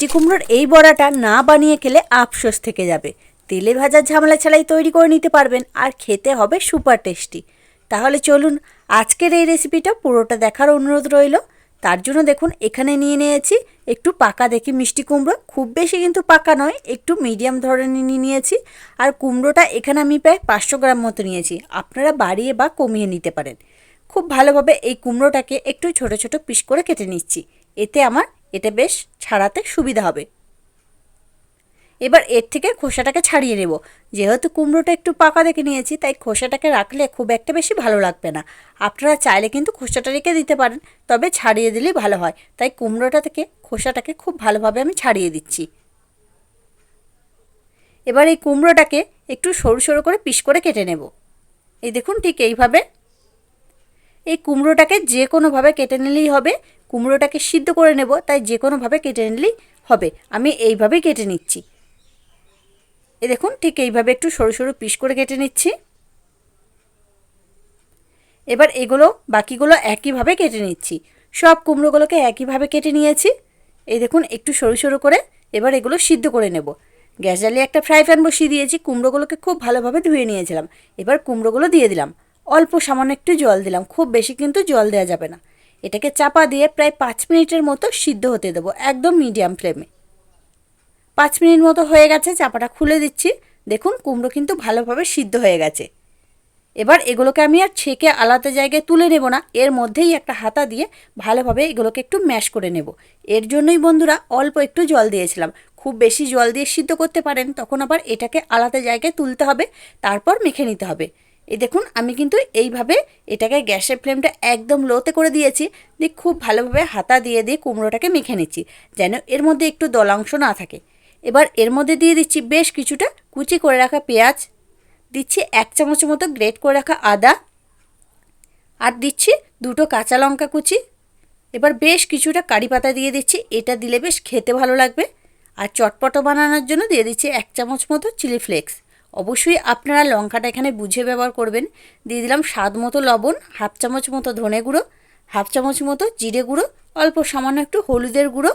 মিষ্টি কুমড়োর এই বড়াটা না বানিয়ে খেলে আফসোস থেকে যাবে। তেলে ভাজার ঝামেলা ছাড়াই তৈরি করে নিতে পারবেন আর খেতে হবে সুপার টেস্টি। তাহলে চলুন আজকের এই রেসিপিটা পুরোটা দেখার অনুরোধ রইল। তার জন্য দেখুন এখানে নিয়ে নিয়েছি একটু পাকা দেখি মিষ্টি কুমড়ো, খুব বেশি কিন্তু পাকা নয়, একটু মিডিয়াম ধরনের নিয়ে নিয়েছি। আর কুমড়োটা এখানে আমি প্রায় 500 গ্রাম মতো নিয়েছি, আপনারা বাড়িয়ে বা কমিয়ে নিতে পারেন। খুব ভালোভাবে এই কুমড়োটাকে একটু ছোট ছোট পিস করে কেটে নিচ্ছি, এতে আমার এটা বেশ ছাড়াতে সুবিধা হবে। এবার এর থেকে খোসাটাকে ছাড়িয়ে নেব। যেহেতু কুমড়োটা একটু পাকা দেখে নিয়েছি, তাই খোসাটাকে রাখলে খুব একটা বেশি ভালো লাগবে না। আপনারা চাইলে কিন্তু খোসাটা রেখে দিতে পারেন, তবে ছাড়িয়ে দিলেই ভালো হয়। তাই কুমড়োটা থেকে খোসাটাকে খুব ভালোভাবে আমি ছাড়িয়ে দিচ্ছি। এবার এই কুমড়োটাকে একটু সরু সরু করে পিস করে কেটে নেব। এই দেখুন ঠিক এইভাবে। এই কুমড়োটাকে যে কোনোভাবে কেটে নিলেই হবে, কুমড়োটাকে সিদ্ধ করে নেব, তাই যে কোনোভাবে কেটে নিলেই হবে। আমি এইভাবেই কেটে নিচ্ছি। এই দেখুন ঠিক এইভাবে একটু সরু সরু পিস করে কেটে নিচ্ছি। এবার এগুলো বাকিগুলো একইভাবে কেটে নিচ্ছি। সব কুমড়োগুলোকে একইভাবে কেটে নিয়েছি। এই দেখুন একটু সরু সরু করে। এবার এগুলো সিদ্ধ করে নেব। গ্যাস জ্বালিয়ে একটা ফ্রাই প্যান বসিয়ে দিয়েছি, কুমড়োগুলোকে খুব ভালোভাবে ধুয়ে নিয়েছিলাম। এবার কুমড়োগুলো দিয়ে দিলাম, অল্প সামান্য একটু জল দিলাম, খুব বেশি কিন্তু জল দেওয়া যাবে না। এটাকে চাপা দিয়ে প্রায় 5 মিনিটের মতো সিদ্ধ হতে দেবো, একদম মিডিয়াম ফ্লেমে। 5 মিনিট মতো হয়ে গেছে, চাপাটা খুলে দিচ্ছি। দেখুন কুমড়ো কিন্তু ভালোভাবে সিদ্ধ হয়ে গেছে। এবার এগুলোকে আমি আর ছেঁকে আলাদা জায়গায় তুলে নেব না, এর মধ্যেই একটা হাতা দিয়ে ভালোভাবে এগুলোকে একটু ম্যাশ করে নেব। এর জন্যই বন্ধুরা অল্প একটু জল দিয়েছিলাম। খুব বেশি জল দিয়ে সিদ্ধ করতে পারেন, তখন আবার এটাকে আলাদা জায়গায় তুলতে হবে, তারপর মেখে নিতে হবে। এই দেখুন আমি কিন্তু এইভাবে এটাকে গ্যাসের ফ্লেমটা একদম লোতে করে দিয়েছি, দিয়ে খুব ভালোভাবে হাতা দিয়ে দিয়ে কুমড়োটাকে মেখে নিচ্ছি, যেন এর মধ্যে একটু দলাংশ না থাকে। এবার এর মধ্যে দিয়ে দিচ্ছি বেশ কিছুটা কুচি করে রাখা পেঁয়াজ, দিচ্ছি 1 চামচের মতো গ্রেট করে রাখা আদা, আর দিচ্ছি 2টো কাঁচা লঙ্কা কুচি। এবার বেশ কিছুটা কারি পাতা দিয়ে দিচ্ছি, এটা দিলে বেশ খেতে ভালো লাগবে। আর চটপটো বানানোর জন্য দিয়ে দিচ্ছি 1 চামচ মতো চিলি ফ্লেক্স। অবশ্যই আপনারা লঙ্কাটা এখানে বুঝে ব্যবহার করবেন। দিয়ে দিলাম স্বাদ মতো লবণ, 1/2 চামচ মতো ধনে গুঁড়ো, 1/2 চামচ মতো জিরে গুঁড়ো, অল্প সামান্য একটু হলুদের গুঁড়ো,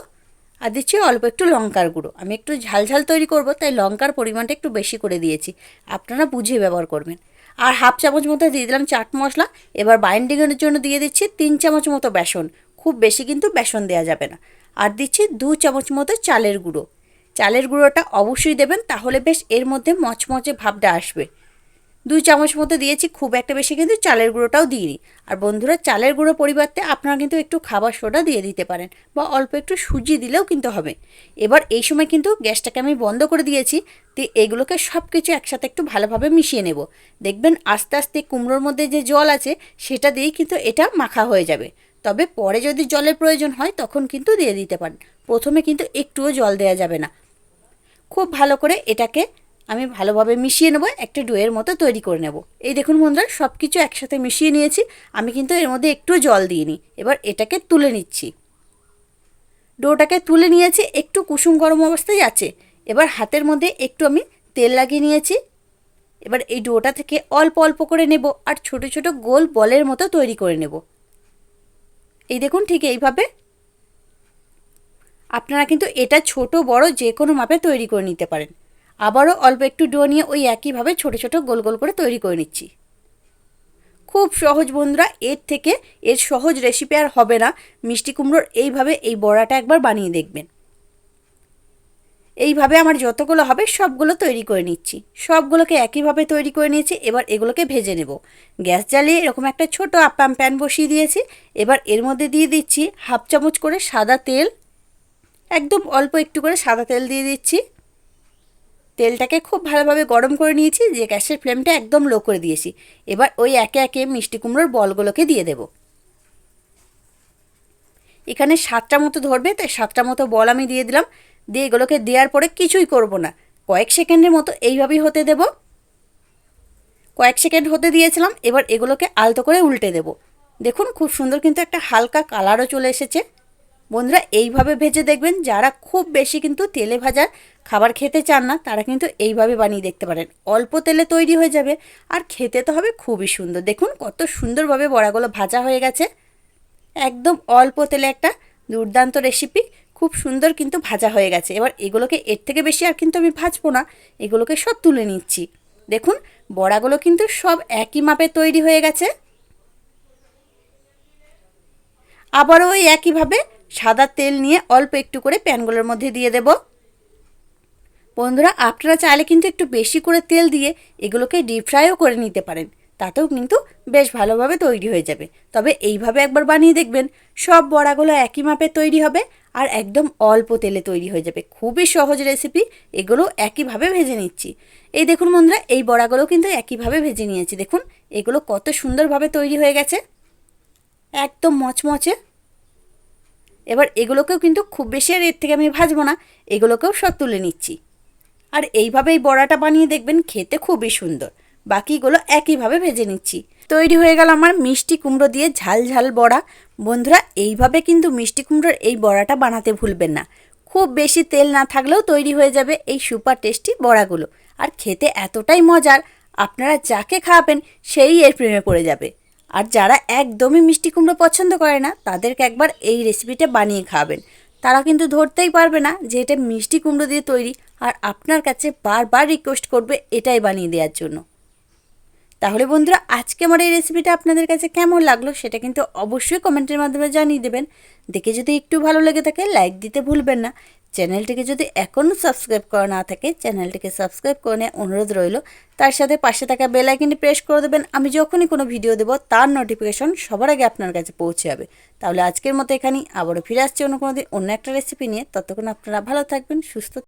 আর দিচ্ছি অল্প একটু লঙ্কার গুঁড়ো। আমি একটু ঝাল ঝাল তৈরি করব, তাই লঙ্কার পরিমাণটা একটু বেশি করে দিয়েছি, আপনারা বুঝে ব্যবহার করবেন। আর 1/2 চামচ মতো দিয়ে দিলাম চাট মশলা। এবার বাইন্ডিংয়ের জন্য দিয়ে দিচ্ছি 3 চামচ মতো বেসন, খুব বেশি কিন্তু বেসন দেওয়া যাবে না। আর দিচ্ছি 2 চামচ মতো চালের গুঁড়ো। চালের গুঁড়োটা অবশ্যই দেবেন, তাহলে বেশ এর মধ্যে মচমচে ভাবটা আসবে। 2 চামচ মতো দিয়েছি, খুব একটা বেশি কিন্তু চালের গুঁড়োটাও দিইনি। আর বন্ধুরা চালের গুঁড়ো পরিবর্তে আপনারা কিন্তু একটু খাবার সোডা দিয়ে দিতে পারেন, বা অল্প একটু সুজি দিলেও কিন্তু হবে। এবার এই সময় কিন্তু গ্যাসটাকে আমি বন্ধ করে দিয়েছি। তো এগুলোকে সব কিছু একসাথে একটু ভালোভাবে মিশিয়ে নেব। দেখবেন আস্তে আস্তে কুমড়োর মধ্যে যে জল আছে সেটা দিয়েই কিন্তু এটা মাখা হয়ে যাবে। তবে পরে যদি জলের প্রয়োজন হয় তখন কিন্তু দিয়ে দিতে পারেন, প্রথমে কিন্তু একটুও জল দেওয়া যাবে না। খুব ভালো করে এটাকে আমি ভালোভাবে মিশিয়ে নেব, একটা ডোয়ের মতো তৈরি করে নেব। এই দেখুন বন্ধুরা সব কিছু একসাথে মিশিয়ে নিয়েছি, আমি কিন্তু এর মধ্যে একটু জল দিইনি। এবার এটাকে তুলে নিচ্ছি। ডোটাকে তুলে নিয়েছি, একটু কুসুম গরম অবস্থায় আছে। এবার হাতের মধ্যে একটু আমি তেল লাগিয়ে নিয়েছি। এবার এই ডোটা থেকে অল্প অল্প করে নেব, আর ছোট ছোট গোল বলের মতো তৈরি করে নেব। এই দেখুন ঠিক এইভাবে। আপনারা কিন্তু এটা ছোট বড় যে কোনো মাপে তৈরি করে নিতে পারেন। আবারও অল্প একটু ডো নিয়ে ওই একইভাবে ছোট ছোট গোল গোল করে তৈরি করে নিচ্ছি। খুব সহজ বন্ধুরা, এর সহজ রেসিপি আর হবে না। মিষ্টি কুমড়োর এইভাবে এই বড়াটা একবার বানিয়ে দেখবেন। এইভাবে আমার যতগুলো হবে সবগুলো তৈরি করে নিচ্ছি, সবগুলোকে একইভাবে তৈরি করে নিয়েছি। এবার এগুলোকে ভেজে নেব। গ্যাস জ্বালিয়ে এরকম একটা ছোট আপ্যাম প্যান বসিয়ে দিয়েছি। এবার এর মধ্যে দিয়ে দিচ্ছি 1/2 চামচ করে সাদা তেল, একদম অল্প একটু করে সাদা তেল দিয়ে দিচ্ছি। তেলটাকে খুব ভালোভাবে গরম করে নিয়েছি, যে গ্যাসের ফ্লেমটা একদম লো করে দিয়েছি। এবার ওই একে একে মিষ্টি কুমড়োর বলগুলোকে দিয়ে দেব। এখানে 7টা মতো ধরবে, তাই 7টা মতো বল আমি দিয়ে দিলাম। দিয়ে এগুলোকে দেওয়ার পরে কিছুই করব না, কয়েক সেকেন্ডের মতো এইভাবেই হতে দেব। কয়েক সেকেন্ড হতে দিয়েছিলাম। এবার এগুলোকে আলতো করে উল্টে দেব। দেখুন খুব সুন্দর কিন্তু একটা হালকা কালারও চলে এসেছে। বন্ধুরা এইভাবে ভেজে দেখবেন, যারা খুব বেশি কিন্তু তেলে ভাজা খাবার খেতে চান না তারা কিন্তু এইভাবে বানিয়ে দেখতে পারেন। অল্প তেলে তৈরি হয়ে যাবে, আর খেতে তো হবে খুবই সুন্দর। দেখুন কত সুন্দরভাবে বড়াগুলো ভাজা হয়ে গেছে। একদম অল্প তেলে একটা দুর্দান্ত রেসিপি, খুব সুন্দর কিন্তু ভাজা হয়ে গেছে। এবার এগুলোকে এর থেকে বেশি আর কিন্তু আমি ভাজবো না, এগুলোকে সব তুলে নিচ্ছি। দেখুন বড়াগুলো কিন্তু সব একই মাপে তৈরি হয়ে গেছে। আবারও ওই একইভাবে সাদা তেল নিয়ে অল্প একটু করে প্যানগুলোর মধ্যে দিয়ে দেব। বন্ধুরা আপনারা চাইলে কিন্তু একটু বেশি করে তেল দিয়ে এগুলোকে ডিপ ফ্রাইও করে নিতে পারেন, তাতেও কিন্তু বেশ ভালোভাবে তৈরি হয়ে যাবে। তবে এইভাবে একবার বানিয়ে দেখবেন, সব বড়াগুলো একই মাপে তৈরি হবে আর একদম অল্প তেলে তৈরি হয়ে যাবে। খুবই সহজ রেসিপি, এগুলো একইভাবে ভেজে নিচ্ছি। এই দেখুন বন্ধুরা, এই বড়াগুলো কিন্তু একইভাবে ভেজে নিয়েছি। দেখুন এগুলো কত সুন্দরভাবে তৈরি হয়ে গেছে, একদম মচমচে। এবার এগুলোকেও কিন্তু খুব বেশি আর এর থেকে আমি ভাজবো না, এগুলোকেও সব তুলে নিচ্ছি। আর এইভাবে এই বড়াটা বানিয়ে দেখবেন, খেতে খুবই সুন্দর। বাকিগুলো একইভাবে ভেজে নিচ্ছি। তৈরি হয়ে গেল আমার মিষ্টি কুমড়ো দিয়ে ঝাল ঝাল বড়া। বন্ধুরা এইভাবে কিন্তু মিষ্টি কুমড়োর এই বড়াটা বানাতে ভুলবেন না। খুব বেশি তেল না থাকলেও তৈরি হয়ে যাবে এই সুপার টেস্টি বড়াগুলো। আর খেতে এতটাই মজার, আপনারা যাকে খাওয়াবেন সেই এর প্রেমে পড়ে যাবে। আর যারা একদমই মিষ্টি কুমড়ো পছন্দ করে না, তাদেরকে একবার এই রেসিপিটা বানিয়ে খাওয়াবেন। তারা কিন্তু ধরতেই পারবে না যে এটা মিষ্টি কুমড়ো দিয়ে তৈরি, আর আপনার কাছে বারবার রিকোয়েস্ট করবে এটাই বানিয়ে দেওয়ার জন্য। তাহলে বন্ধুরা আজকে আমার এই রেসিপিটা আপনাদের কাছে কেমন লাগলো সেটা কিন্তু অবশ্যই কমেন্টের মাধ্যমে জানিয়ে দেবেন। দেখে যদি একটু ভালো লেগে থাকে লাইক দিতে ভুলবেন না। চ্যানেলটিকে যদি এখনও সাবস্ক্রাইব করা না থাকে চ্যানেলটিকে সাবস্ক্রাইব করে নেওয়ার অনুরোধ রইল। তার সাথে পাশে থাকা বেল আইকনটি প্রেস করে দেবেন, আমি যখনই কোনো ভিডিও দেবো তার নোটিফিকেশন সবার আগে আপনার কাছে পৌঁছে যাবে। তাহলে আজকের মতো এখানেই, আবারও ফিরে আসছি অন্য কোনো দিন অন্য একটা রেসিপি নিয়ে। ততক্ষণ আপনারা ভালো থাকবেন, সুস্থ